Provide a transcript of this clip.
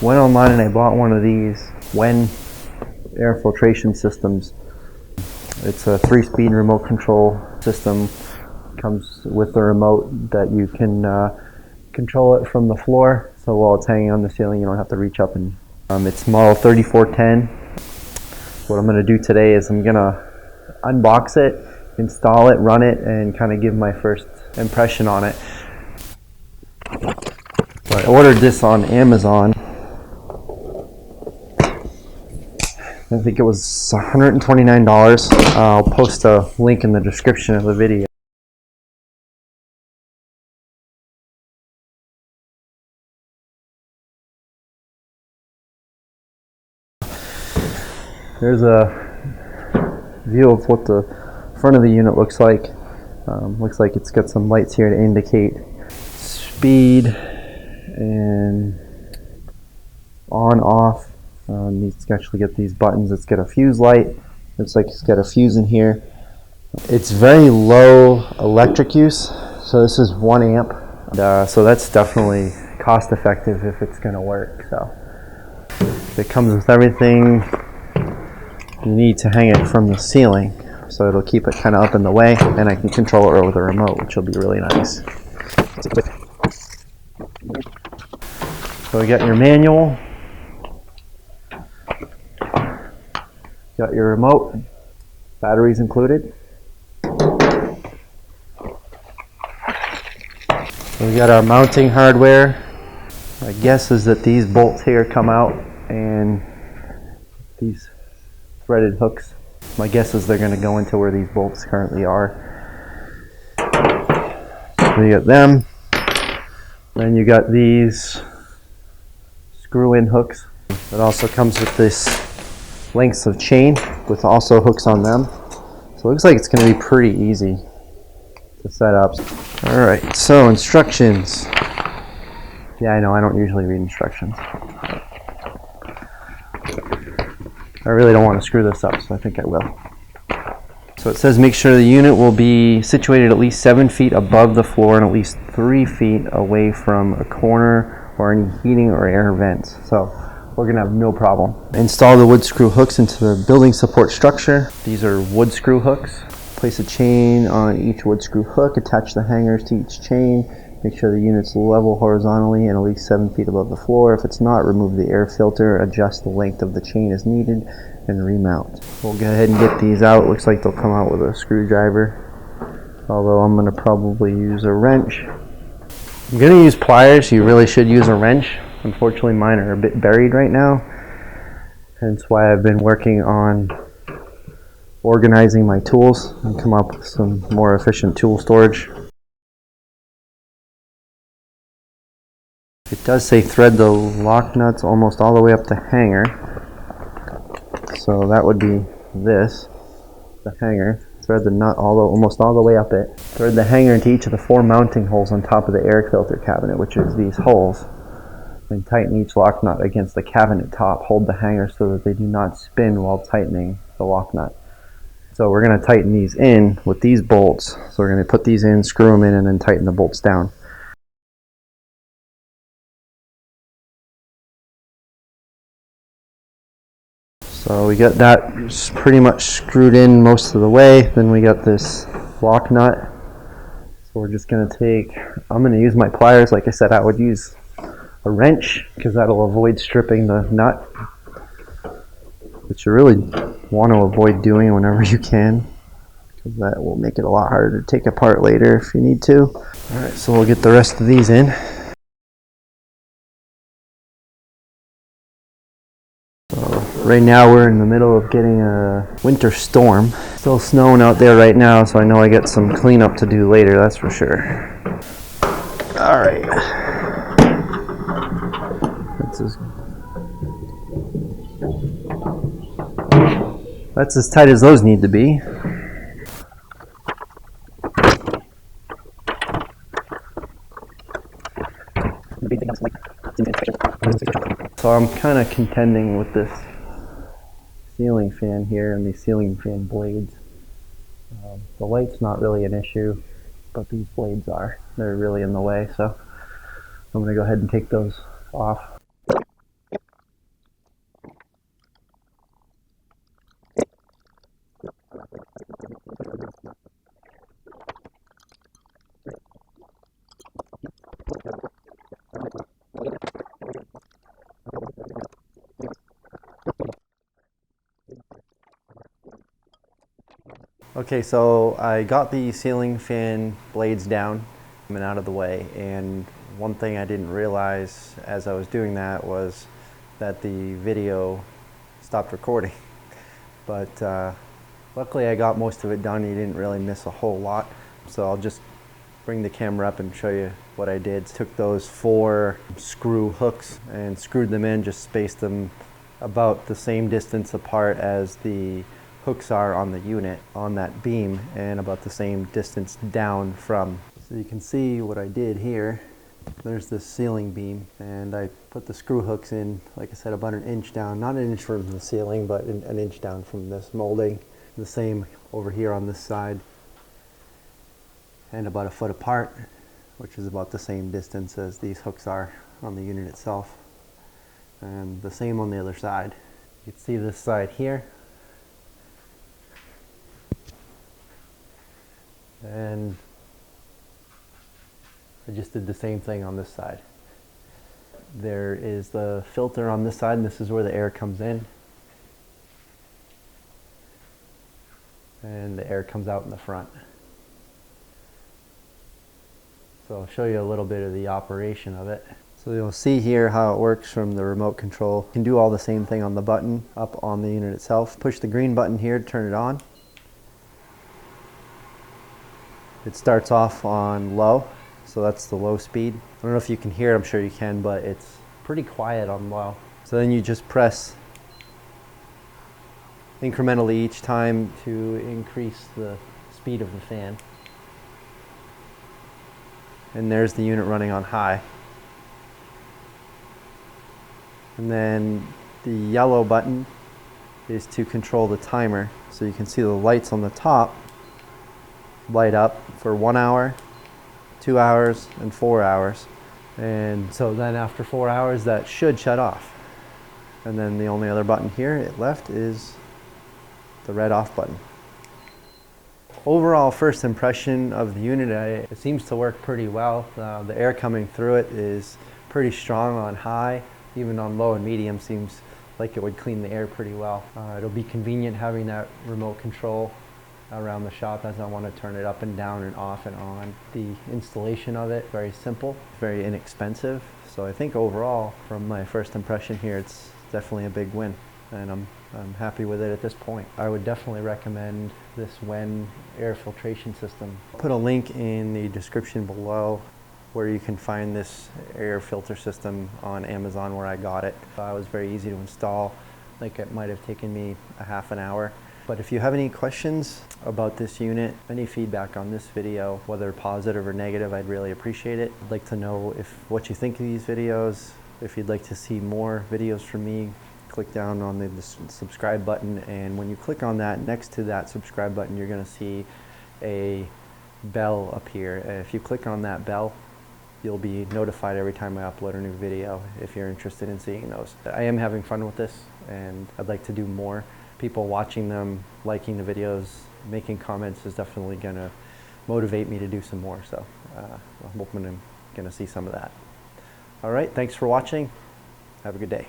went online and I bought one of these WEN air filtration systems. It's a 3-speed remote control system. Comes with a remote that you can control it from the floor, so while it's hanging on the ceiling you don't have to reach up. And it's model 3410. What I'm going to do today is I'm going to unbox it, install it, run it, and kind of give my first impression on it. So I ordered this on Amazon. I think it was $129. I'll post a link in the description of the video. There's a view of what the front of the unit looks like. Looks like it's got some lights here to indicate speed and on, off. Needs to actually get these buttons. It's got a fuse light. Looks like it's got a fuse in here. It's very low electric use, so this is 1 amp. So that's definitely cost effective if it's going to work. So it comes with everything you need to hang it from the ceiling, so it'll keep it kind of up in the way, and I can control it with a remote, which will be really nice. So we got your manual, got your remote, batteries included. So we got our mounting hardware. My guess is that these bolts here come out, and these threaded hooks, my guess is they're going to go into where these bolts currently are. So you got them. Then you got these screw-in hooks. It also comes with this lengths of chain with also hooks on them. So it looks like it's going to be pretty easy to set up. Alright, so instructions. Yeah, I know, I don't usually read instructions. I really don't want to screw this up, so I think I will. So it says make sure the unit will be situated at least 7 feet above the floor and at least 3 feet away from a corner or any heating or air vents. So we're going to have no problem. Install the wood screw hooks into the building support structure. These are wood screw hooks. Place a chain on each wood screw hook, attach the hangers to each chain. Make sure the unit's level horizontally and at least 7 feet above the floor. If it's not, remove the air filter, adjust the length of the chain as needed, and remount. We'll go ahead and get these out. Looks like they'll come out with a screwdriver, although I'm going to probably use a wrench. I'm going to use pliers. You really should use a wrench. Unfortunately, mine are a bit buried right now, hence why I've been working on organizing my tools and come up with some more efficient tool storage. It does say thread the lock nuts almost all the way up the hanger. So that would be this, the hanger. Thread the nut almost all the way up it. Thread the hanger into each of the 4 mounting holes on top of the air filter cabinet, which is these holes. And tighten each lock nut against the cabinet top. Hold the hanger so that they do not spin while tightening the lock nut. So we're going to tighten these in with these bolts. So we're going to put these in, screw them in, and then tighten the bolts down. So we got that pretty much screwed in most of the way. Then we got this lock nut. So we're just going to I'm going to use my pliers. Like I said, I would use a wrench because that'll avoid stripping the nut, which you really want to avoid doing whenever you can, because that will make it a lot harder to take apart later if you need to. Alright, so we'll get the rest of these in. Right now we're in the middle of getting a winter storm. Still snowing out there right now, so I know I got some cleanup to do later, that's for sure. Alright. That's as tight as those need to be. So I'm kind of contending with this ceiling fan here and these ceiling fan blades. The light's not really an issue, but these blades are. They're really in the way, so I'm going to go ahead and take those off. Okay, so I got the ceiling fan blades down and out of the way, and one thing I didn't realize as I was doing that was that the video stopped recording. But luckily I got most of it done. You didn't really miss a whole lot. So I'll just bring the camera up and show you what I did. Took those 4 screw hooks and screwed them in, just spaced them about the same distance apart as the hooks are on the unit on that beam, and about the same distance down from. So you can see what I did here. There's this ceiling beam, and I put the screw hooks in, like I said, about an inch down, not an inch from the ceiling, but an inch down from this molding. The same over here on this side, and about a foot apart, which is about the same distance as these hooks are on the unit itself. And the same on the other side. You can see this side here. And I just did the same thing on this side. There is the filter on this side, and this is where the air comes in. And the air comes out in the front. So I'll show you a little bit of the operation of it. So you'll see here how it works from the remote control. You can do all the same thing on the button up on the unit itself. Push the green button here to turn it on. It starts off on low, so that's the low speed. I don't know if you can hear it, I'm sure you can, but it's pretty quiet on low. So then you just press incrementally each time to increase the speed of the fan. And there's the unit running on high. And then the yellow button is to control the timer. So you can see the lights on the top light up for 1 hour, 2 hours, and 4 hours. And so then after 4 hours, that should shut off. And then the only other button here left is the red off button. Overall first impression of the unit, it seems to work pretty well. The air coming through it is pretty strong on high. Even on low and medium seems like it would clean the air pretty well. It'll be convenient having that remote control around the shop as I want to turn it up and down and off and on. The installation of it, very simple, very inexpensive. So I think overall, from my first impression here, it's definitely a big win, and I'm happy with it at this point. I would definitely recommend this WEN air filtration system. I'll put a link in the description below where you can find this air filter system on Amazon where I got it. It was very easy to install. I think it might have taken me a half an hour. But if you have any questions about this unit, any feedback on this video, whether positive or negative, I'd really appreciate it. I'd like to know what you think of these videos. If you'd like to see more videos from me, click down on the subscribe button, and when you click on that, next to that subscribe button, you're going to see a bell appear. If you click on that bell, you'll be notified every time I upload a new video if you're interested in seeing those. I am having fun with this, and I'd like to do more. People watching them, liking the videos, making comments is definitely going to motivate me to do some more. So I'm hoping I'm going to see some of that. All right, thanks for watching. Have a good day.